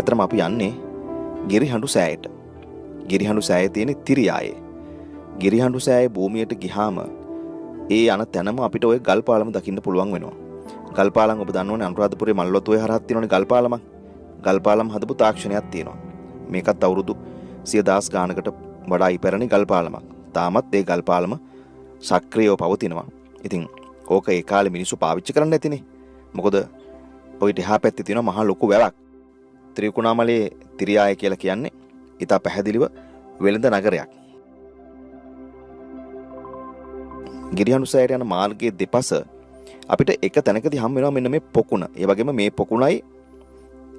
ඇත්තටම අපි යන්නේ ගිරිහඬු සෑයට. ගිරිහඬු සෑයේ තියෙන තිරියායේ. ගිරිහඬු සෑයේ භූමියට ගිහාම ඒ යන තැනම අපිට ওই ගල් පාලම දකින්න පුළුවන් වෙනවා. ගල් පාලම් ඔබ දන්නවනේ අනුරාධපුරයේ මල්වතුවේ හරහා තියෙනනේ ගල් පාලමක්. ගල් පාලම් හදපු තාක්ෂණයක් තියෙනවා. මේකත් අවුරුදු 100,000 ගානකට වඩා ඉපැරණි ගල් පාලමක්. තාමත් ඒ ගල් පාලම සක්‍රියව පවතිනවා. ඉතින් ඕක ඒ කාලේ මිනිස්සු පාවිච්චි කරන්නේ නැතිනේ. මොකද ඔය දෙහා පැත්තේ තියෙන මහා ලොකු වැවක්. ත්‍රිකුණාමලයේ තිරියාය කියලා කියන්නේ ඉතා පැහැදිලිව වෙළඳ නගරයක්. ගිරිහඬු සෑයට යන මාර්ගයේ දෙපස අපිට එක තැනකදී හම් වෙනවා මෙන්න මේ පොකුණ. ඒ වගේම මේ පොකුණයි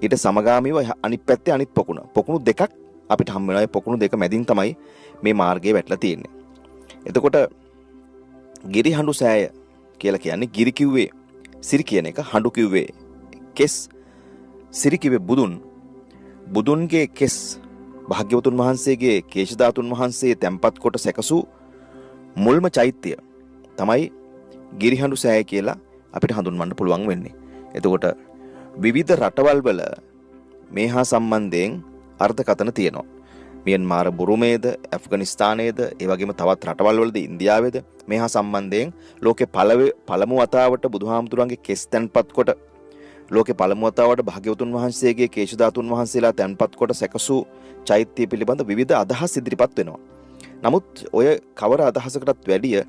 ඊට සමගාමීව අනිත් පැත්තේ අනිත් පොකුණ. පොකුණු දෙකක් අපිට හම් වෙනවා. ඒ පොකුණු දෙක මැදින් තමයි මේ මාර්ගය වැටලා තියෙන්නේ. එතකොට ගිරිහඬු සෑය කියලා කියන්නේ ගිරි කිව්වේ සිරි කියන එක, හඬු කිව්වේ කෙස්. සිරි කිව්වේ බුදුන්ගේ කෙස් භාග්‍යවතුන් වහන්සේගේ කේශ ධාතුන් වහන්සේ තැන්පත් කොට සැකසූ මුල්ම චෛත්‍ය තමයි ගිරිහඬු සෑය කියලා අපිට හඳුන්වන්න පුළුවන් වෙන්නේ. එතකොට විවිධ රටවල් වල මේ හා සම්බන්ධයෙන් අර්ථකථන තියෙනවා. මියන්මාර බුරුමේද, ඇෆ්ගනිස්තානයේද, ඒ වගේම තවත් රටවල් වලද, ඉන්දියාවේද මේ හා සම්බන්ධයෙන් ලෝකේ පළමු වතාවට බුදුහාමුදුරන්ගේ කෙස් තැන්පත් කොට ලෝකේ පළමු වතාවට භාග්‍යවතුන් වහන්සේගේ කේශ ධාතුන් වහන්සේලා තැන්පත් කොට සැකසූ චෛත්‍ය පිළිබඳ විවිධ අදහස් ඉදිරිපත් වෙනවා. නමුත් ඔය කවර අදහසකටත් වැඩිය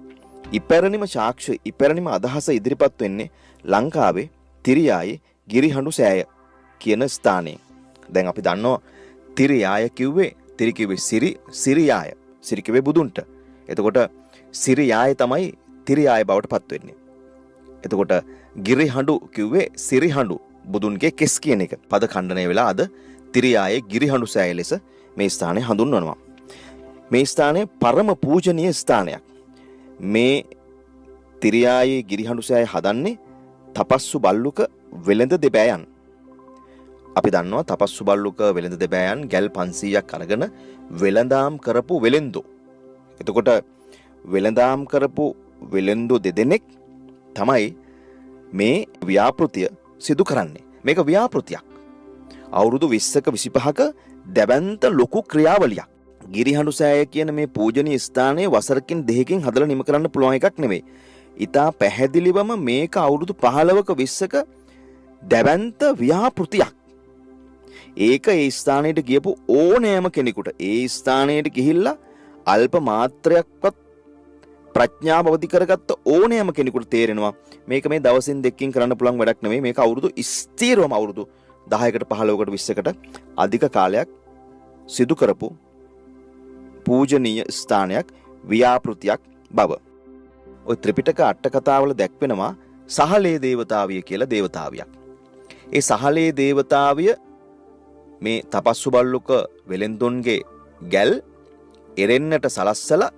ඉපැරණිම අදහස ඉදිරිපත් වෙන්නේ ලංකාවේ තිරියායේ ගිරිහඬු සෑය කියන ස්ථානයේ. දැන් අපි දන්නවා තිරියාය කිව්වේ සිරියාය. සිරි කිව්වේ බුදුන්ට. එතකොට සිරියාය තමයි තිරියාය බවට පත් වෙන්නේ. එතකොට ගිරිහඬු කිව්වේ සිරිහඬු බුදුන්ගේ කෙස් කියන එක. පද ඛණ්ඩනය වෙලා අද තිරියායේ ගිරිහඬු සෑය ලෙස මේ ස්ථානය හඳුන්වනවා. මේ ස්ථානය පරම පූජනීය ස්ථානයක්. මේ තිරියායේ ගිරිහඬු සෑය හදන්නේ තපස්සු බල්ලුක වෙළඳ දෙබෑයන්. අපි දන්නවා තපස්සු බල්ලුක වෙළඳ දෙබෑයන් ගැල් 500ක් අරගෙන වෙළඳාම් කරපු වෙළෙන්දෝ. එතකොට වෙළඳාම් කරපු වෙළෙන්දෝ දෙදෙනෙක් තමයි මේ ව්‍යාපෘතිය සිදු කරන්නේ. මේක ව්‍යාපෘතියක්. අවුරුදු 20ක 25ක දැවැන්ත ලොකු ක්‍රියාවලියක්. ගිරිහඬු සෑය කියන මේ පූජනීය ස්ථානයේ වසරකින් දෙකකින් හදලා නිම කරන්න පුළුවන් එකක් නෙවෙයි. ඊටා පැහැදිලිවම මේක අවුරුදු 15ක 20ක දැවැන්ත ව්‍යාපෘතියක්. ඒක ඒ ස්ථානයට ගියපු ඕනෑම කෙනෙකුට ඒ ස්ථානයට ගිහිල්ලා අල්ප මාත්‍රයක්වත් ප්‍රඥාව අවදි කරගත්ත ඕනෑම කෙනෙකුට තේරෙනවා මේක මේ දවසින් දෙකකින් කරන්න පුළුවන් වැඩක් නෙවෙයි. මේක අවුරුදු ස්ථීරවම අවුරුදු 10කට 15කට 20කට අධික කාලයක් සිදු කරපු පූජනීය ස්ථානයක්, ව්‍යාපෘතියක් බව. ඔය ත්‍රිපිටක අට කතාවල දැක්වෙනවා සහලේ දේවතාවිය කියලා දේවතාවියක්. ඒ සහලේ දේවතාවිය මේ තපස්සු බල්ලුක වෙළෙන්දුන්ගේ ගැල් එරෙන්නට සලස්සලා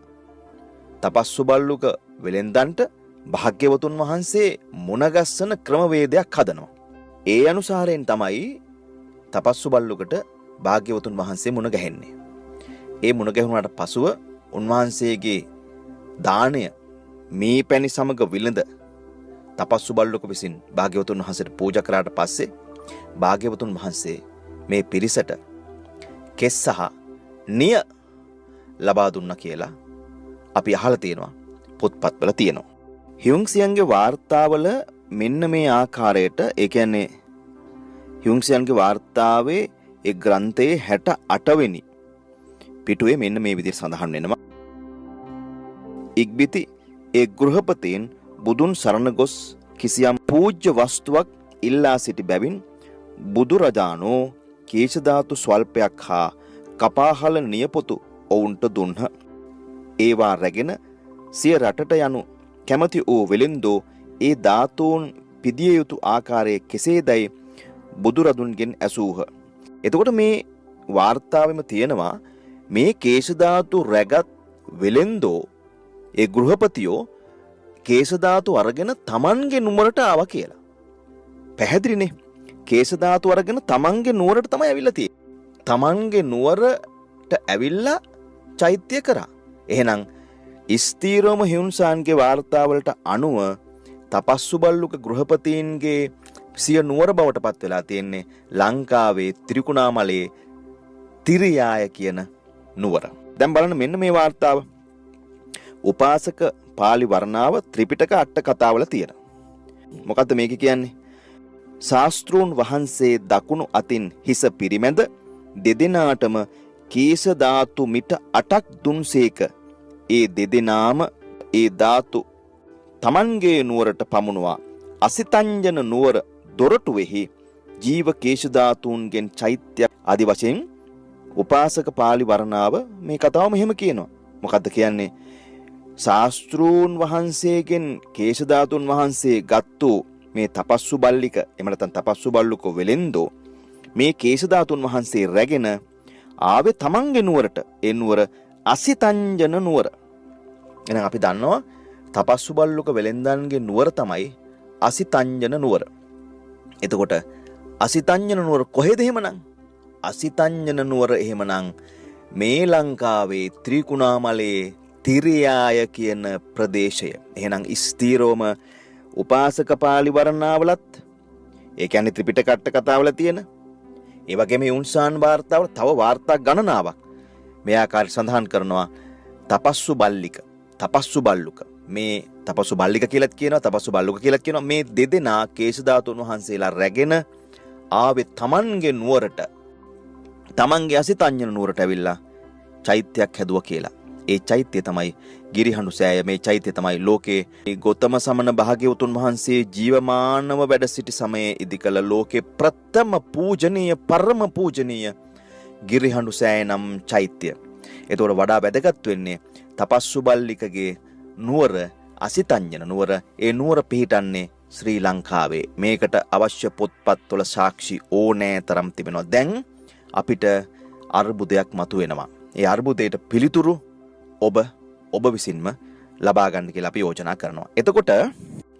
තපස්සු බල්ලුක වෙළෙන්දන්ට භාග්‍යවතුන් වහන්සේ මුණගස්සන ක්‍රමවේදයක් හදනවා. ඒ අනුසාරයෙන් තමයි තපස්සු බල්ලුකට භාග්‍යවතුන් වහන්සේ මුණ ගැහෙන්නේ. ඒ මුණ ගැහුණාට පසුව උන්වහන්සේගේ දාණය මේ පැණි සමග විලඳ තපස්සු බල්ලුක විසින් භාග්‍යවතුන් වහන්සේට පූජා කරාට පස්සේ භාග්‍යවතුන් වහන්සේ මේ පිරිසට කෙස් සහ නිය ලබා දුන්නා කියලා අපි අහලා තියෙනවා, පොත්පත්වල තියෙනවා. හියුන්සියන්ගේ වාර්තාවල මෙන්න මේ ආකාරයට, ඒ කියන්නේ හියුන්සියන්ගේ වාර්තාවේ ඒ ග්‍රන්ථයේ 68 වෙනි පිටුවේ මෙන්න මේ විදිහට සඳහන් වෙනවා. ඉක්බිති ඒ ගෘහපතීන් බුදුන් සරණ ගොස් කිසියම් පූජ්‍ය වස්තුවක් ඉල්ලා සිටි බැවින් බුදුරජාණෝ කේශ ධාතු ස්වල්පයක් හා කපාහල නියපොතු ඔවුන්ට දුන්හ. ඒවා රැගෙන සිය රටට යනු කැමති වූ වෙළෙන්දෝ ඒ ධාතුන් පිදිය යුතු ආකාරයේ කෙසේදයි බුදුරදුන්ගෙන් ඇසූහ. එතකොට මේ වාර්තාවෙම තියෙනවා මේ කේශ ධාතු රැගත් වෙළෙන්දෝ ඒ ගෘහපතියෝ කේශ ධාතු අරගෙන තමන්ගේ නුවරට ආවා කියලා. පැහැදිලිනේ. කේශ ධාතු අරගෙන තමන්ගේ නුවරට තමයි ඇවිල්ලා තියෙන්නේ. තමන්ගේ නුවරට ඇවිල්ලා චෛත්‍ය කරා. එහෙනම් ස්ථීරවම හියුන්සාන්ගේ වාර්තාවලට අනුව තපස්සු බල්ලුක ගෘහපතීන්ගේ සිය නුවර බවට පත් වෙලා තියෙන්නේ ලංකාවේ ත්‍රිකුණාමලයේ තිරියාය කියන නුවර. දැන් බලන්න මෙන්න මේ වාර්තාව. උපාසක පාලි වර්ණාව ත්‍රිපිටක අට කතාවල තියෙන. මොකද්ද මේක කියන්නේ? ශාස්ත්‍රූන් වහන්සේ දකුණු අතින් හිස පිරිමැද දෙදෙනාටම කේශ ධාතු මිට 8ක් දුන්සේක. ඒ දෙදෙනාම ඒ ධාතු තමන්ගේ නුවරට පමුණුවා අසිතංජන නුවර දොරටුවෙහි ජීව කේශ ධාතුන්ගෙන් චෛත්‍ය ආදි වශයෙන් උපාසක පාලි වර්ණාව මේ කතාව මෙහෙම කියනවා. මොකද්ද කියන්නේ? ශාස්ත්‍රූන් වහන්සේගෙන් කේශ ධාතුන් වහන්සේ ගත්තු මේ තපස්සු බල්ලික එහෙම නැත්නම් තපස්සු බල්ලුක වෙලෙන්දෝ මේ කේශ ධාතුන් වහන්සේ රැගෙන ආවේ තමන්ගේ නුවරට. ඒ නුවර අසිතංජන නුවර. එහෙනම් අපි දන්නවා තපස්සු බල්ලුක වෙලෙන්දන්ගේ නුවර තමයි අසිතංජන නුවර. එතකොට අසිතංජන නුවර කොහෙද එහෙමනම්? අසිතංජන නුවර එහෙමනම් මේ ලංකාවේ ත්‍රිකුණාමලයේ තිරියාය කියන ප්‍රදේශය. එහෙනම් ස්ථීරවම උපාසක පාලි වර්ණාවලත් ඒ කියන්නේ ත්‍රිපිටක අට කතාවල තියෙන ඒ වගේම යුන්සාන් වාර්තාවල තව වාර්තා ගණනාවක් මේ ආකාරයට සඳහන් කරනවා. තපස්සු බල්ලික, තපස්සු බල්ලුක, මේ තපස්සු බල්ලික කියලාත් කියනවා, තපස්සු බල්ලුක කියලාත් කියනවා. මේ දෙදෙනා කේශ ධාතුන් වහන්සේලා රැගෙන ආවේ තමන්ගේ නුවරට, තමන්ගේ අසිතංජන නුවරට ඇවිල්ලා චෛත්‍යයක් හැදුවා කියලා. ඒ චෛත්‍යය තමයි ගිරිහඬු සෑය. මේ චෛත්‍යය තමයි ලෝකේ ගෞතම සමන භාග්‍යවතුන් වහන්සේ ජීවමානව වැඩ සිටි සමයේ ඉදිකල ලෝකේ ප්‍රථම පූජනීය පරම පූජනීය ගිරිහඬු සෑය නම් චෛත්‍යය. ඒතකොට වඩා වැදගත් වෙන්නේ තපස්සු බල්ලිකගේ නුවර අසිතංජන නුවර. ඒ නුවර පිහිටන්නේ ශ්‍රී ලංකාවේ. මේකට අවශ්‍ය පොත්පත්වල සාක්ෂි ඕනෑ තරම් තිබෙනවා. දැන් අපිට අර්බුදයක් මතුවෙනවා. ඒ අර්බුදයට පිළිතුරු ඔබ විසින්ම ලබා ගන්න කියලා අපි යෝජනා කරනවා. එතකොට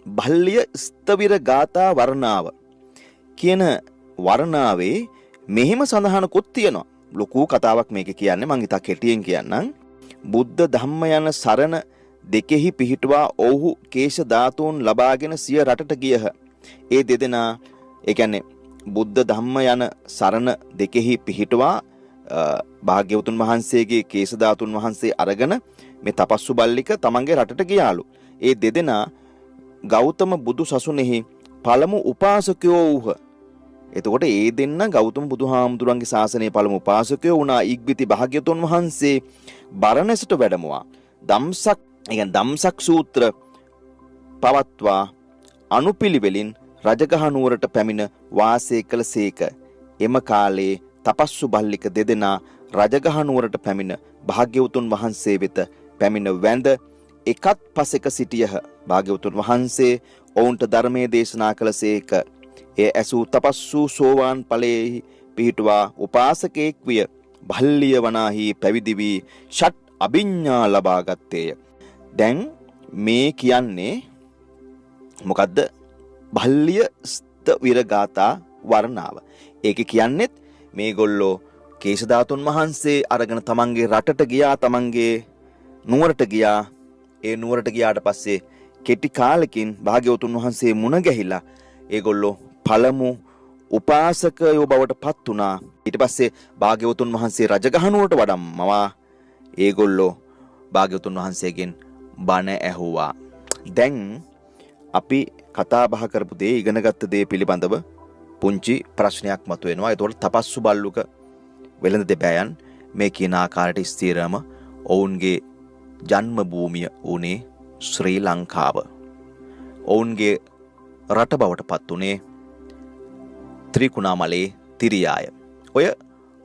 බල්ලිය ස්තවිර ගාථා වර්ණාව කියන වර්ණාවේ මෙහෙම සඳහනකුත් තියෙනවා. ලොකු කතාවක් මේක කියන්නේ. මං ඉතා කෙටියෙන් කියන්නම්. බුද්ධ ධම්ම යන සරණ දෙකෙහි පිහිටුවා ඔව්හු කේශ ධාතුන් ලබාගෙන සිය රටට ගියහ. ඒ දෙදෙනා ඒ කියන්නේ බුද්ධ ධම්ම යන සරණ දෙකෙහි පිහිටුවා භාග්‍යවතුන් වහන්සේගේ කේශ ධාතුන් වහන්සේ අරගෙන මේ තපස්සු බල්ලික තමන්ගේ රටට ගියාලු. ඒ දෙදෙනා ගෞතම බුදු සසුනේහි පළමු උපාසකයෝ වූහ. එතකොට ඒ දෙන්න ගෞතම බුදුහාමුදුරන්ගේ ශාසනයේ පළමු උපාසකයෝ වුණා. ඉක්බිති භාග්‍යවතුන් වහන්සේ බරණැසට වැඩමුවා. දම්සක් සූත්‍ර පවත්වා අනුපිළිවෙලින් රජගහ නුවරට පැමිණ වාසය කළ සේක. එම කාලේ තපස්සු බල්ලික දෙදෙනා රජගහ නුවරට පැමිණ භාග්‍යවතුන් වහන්සේ වෙත පැමිණ වැඳ එකත් පසෙක සිටියහ. භාග්‍යවතුන් වහන්සේ ඔවුන්ට ධර්මයේ දේශනා කළසේක. ඒ ඇසූ තපස්සු සෝවාන් ඵලයේ පිහිටුවා උපාසකෙක් විය. භල්ලිය වනාහි පැවිදි වී ෂට් අභිඥා ලබා ගත්තේය. දැන් මේ කියන්නේ මොකද්ද? භල්ලිය ස්තවිර ගාථා වර්ණාව. ඒක කියන්නේත් මේගොල්ලෝ කේශ ධාතුන් වහන්සේ අරගෙන තමන්ගේ රටට ගියා, තමන්ගේ නුවරට ගියා. ඒ නුවරට ගියාට පස්සේ කෙටි කාලෙකින් භාග්‍යවතුන් වහන්සේ මුණ ගැහිලා ඒගොල්ලෝ පළමු උපාසකයෝ බවට පත් වුණා. ඊට පස්සේ භාග්‍යවතුන් වහන්සේ රජගහ නුවරට වඩම්මවා ඒගොල්ලෝ භාග්‍යවතුන් වහන්සේගෙන් බණ ඇහුවා. දැන් අපි කතා බහ කරපු දේ, ඉගෙනගත්ත දේ පිළිබඳව පුංචි ප්‍රශ්නයක් මතුවෙනවා. ඒතකොට තපස්සු බල්ලුක වෙළඳ දෙපෑයන් මේ කියන ආකාරයට ස්ථිරම ඔවුන්ගේ ජන්ම භූමිය උනේ ශ්‍රී ලංකාව. ඔවුන්ගේ රට බවට පත් උනේ ත්‍රිකුණාමලයේ තිරියාය. ඔය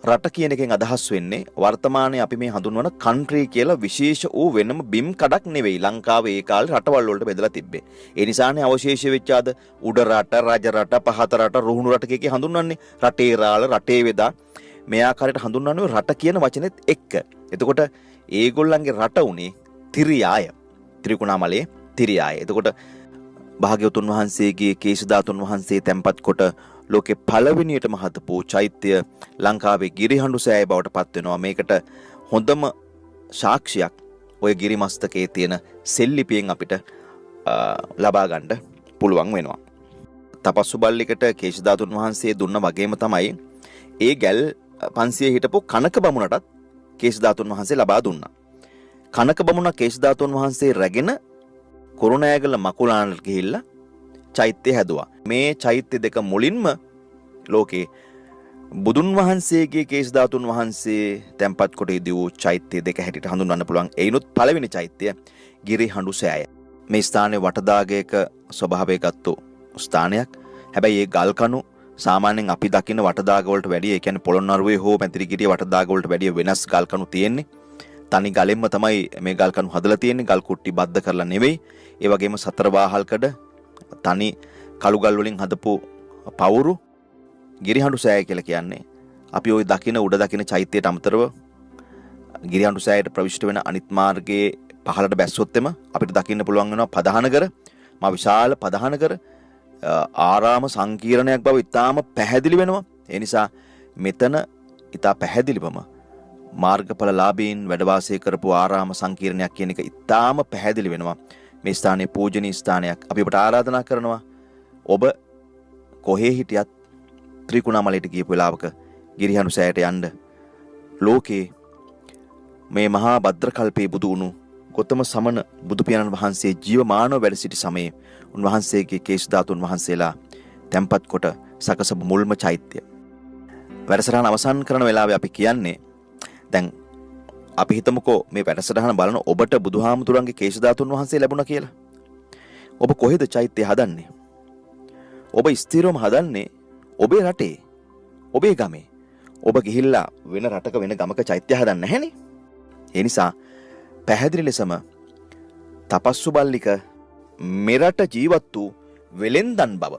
රට කියන එකෙන් අදහස් වෙන්නේ වර්තමානයේ අපි මේ හඳුන්වන කන්ට්‍රි කියලා විශේෂ වූ වෙනම බිම් කඩක් නෙවෙයි. ලංකාවේ ඒ කාලේ රටවල් වලට බෙදලා තිබ්බේ. ඒ නිසානේ අවශේෂ වෙච්ච අද උඩ රට, රජ රට, පහත රට, රුහුණු රට කියකේ හඳුන්වන්නේ. රටේ රාළ, රටේ වෙදා මේ ආකාරයට හඳුන්වන්නේ රට කියන වචනේත් එක්ක. එතකොට ඒගොල්ලන්ගේ රට උනේ තිරියාය. ත්‍රිකුණාමලයේ තිරියාය. එතකොට භාග්‍යවතුන් වහන්සේගේ කේශ ධාතුන් වහන්සේ තැන්පත් කොට ලෝකේ පළවෙනියටම හදපු චෛත්‍ය ලංකාවේ ගිරිහඬු සෑය බවට පත් වෙනවා. මේකට හොඳම සාක්ෂියක් ඔය ගිරි මස්තකයේ තියෙන සෙල්ලිපියෙන් අපිට ලබා ගන්න පුළුවන් වෙනවා. තපස්සු බල්ලිකට කේශධාතුන් වහන්සේ දුන්න වගේම තමයි ඒ ගැල් 500 හිටපු කනක බමුණටත් කේශධාතුන් වහන්සේ ලබා දුන්නා. කනක බමුණ කේශධාතුන් වහන්සේ රැගෙන කුරුණෑගල මකුලානට ගිහිල්ලා චෛත්‍ය හැදුවා. මේ චෛත්‍ය දෙක මුලින්ම ලෝකේ බුදුන් වහන්සේගේ කේශධාතුන් වහන්සේ තැන්පත් කොට ඉදි වූ චෛත්‍ය දෙක හැටියට හඳුන්වන්න පුළුවන්. එයිනුත් පළවෙනි චෛත්‍ය ගිරිහඬු සෑය. මේ ස්ථානයේ වටදාගයක ස්වභාවය ගත්තු ස්ථානයක්. හැබැයි ඒ ගල් කණු සාමාන්‍යයෙන් අපි දකින වටදාග වලට වැඩිය, ඒ කියන්නේ පොළොන්නරුවේ හෝ පැතිරිගිරිය වටදාග වලට වැඩිය වෙනස් ගල් කණු තියෙන්නේ. තනි ගලෙන්ම තමයි මේ ගල් කණු හදලා තියෙන්නේ. ගල් කුට්ටි බද්ධ කරලා නෙවෙයි. ඒ වගේම සතර වාහල්කඩ තනි කළු ගල් වලින් හදපු පවුරු ගිරිහඬු සෑය කියලා කියන්නේ. අපි ওই දකින උඩ දකින චෛත්‍යයට අමතරව ගිරිහඬු සෑයට ප්‍රවිෂ්ඨ වෙන අනිත් මාර්ගයේ පහළට බැස්සොත් එම අපිට දකින්න පුළුවන් වෙනවා පදහනකර, මා විශාල පදහනකර ආරාම සංකීර්ණයක් බව ඉතාම පැහැදිලි වෙනවා. ඒ නිසා මෙතන ඉතා පැහැදිලිවම මාර්ගඵලලාභීන් වැඩ වාසය කරපු ආරාම සංකීර්ණයක් කියන එක ඉතාම පැහැදිලි වෙනවා. මේ ස්ථානයේ පූජනීය ස්ථානයක්. අපි ඔබට ආරාධනා කරනවා ඔබ කොහේ හිටියත් ත්‍රිකුණාමලයට ගියපු වෙලාවක ගිරිහඬු සෑයට යන්න. ලෝකේ මේ මහා භද්‍රකල්පයේ බුදු වුණු ගෞතම සමන බුදු පියාණන් වහන්සේ ජීවමානව වැඩ සිටි සමයේ උන්වහන්සේගේ කේශධාතුන් වහන්සේලා තැන්පත් කොට සකසපු මුල්ම චෛත්‍ය. වැඩසටහන අවසන් කරන වෙලාවේ අපි කියන්නේ දැන් අපි හිතමුකෝ මේ වැඩසටහන බලන ඔබට බුදුහාමුදුරන්ගේ කේශධාතුන් වහන්සේ ලැබුණා කියලා. ඔබ කොහෙද චෛත්‍ය හදන්නේ? ඔබ ස්ථිරවම හදන්නේ ඔබේ රටේ, ඔබේ ගමේ. ඔබ ගිහිල්ලා වෙන රටක වෙන ගමක චෛත්‍ය හදන්නේ නැහැනේ. ඒ නිසා පැහැදිලි ලෙසම තපස්සු බල්ලික මෙරට ජීවත් වූ වෙලෙන්දන් බව.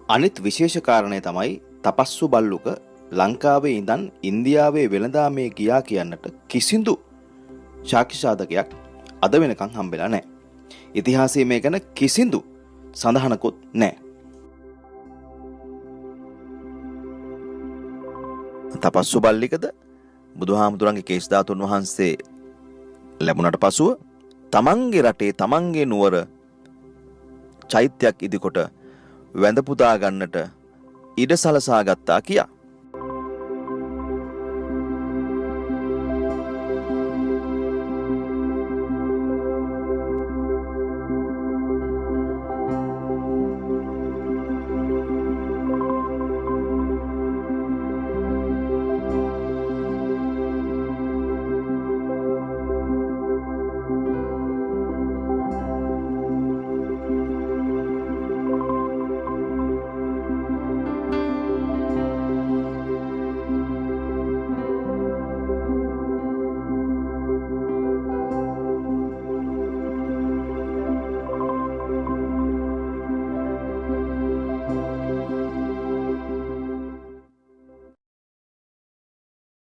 අනිත් විශේෂ කාරණය තමයි තපස්සු බල්ලුක ලංකාවේ ඉඳන් ඉන්දියාවේ වෙළඳාමේ ගියා කියන්නට කිසිදු සාක්ෂි සාධකයක් අද වෙනකන් හම්බෙලා නැහැ. ඉතිහාසයේ මේ ගැන කිසිදු සඳහනකුත් නැහැ. තපස්සු බල්ලිකද බුදුහාමුදුරන්ගේ කේශධාතුන් වහන්සේ ලැබුණට පසුව තමන්ගේ රටේ තමන්ගේ නුවර චෛත්‍යයක් ඉදිකොට වැඳ පුදා ගන්නට ඉඩ සලසා ගත්තා කියා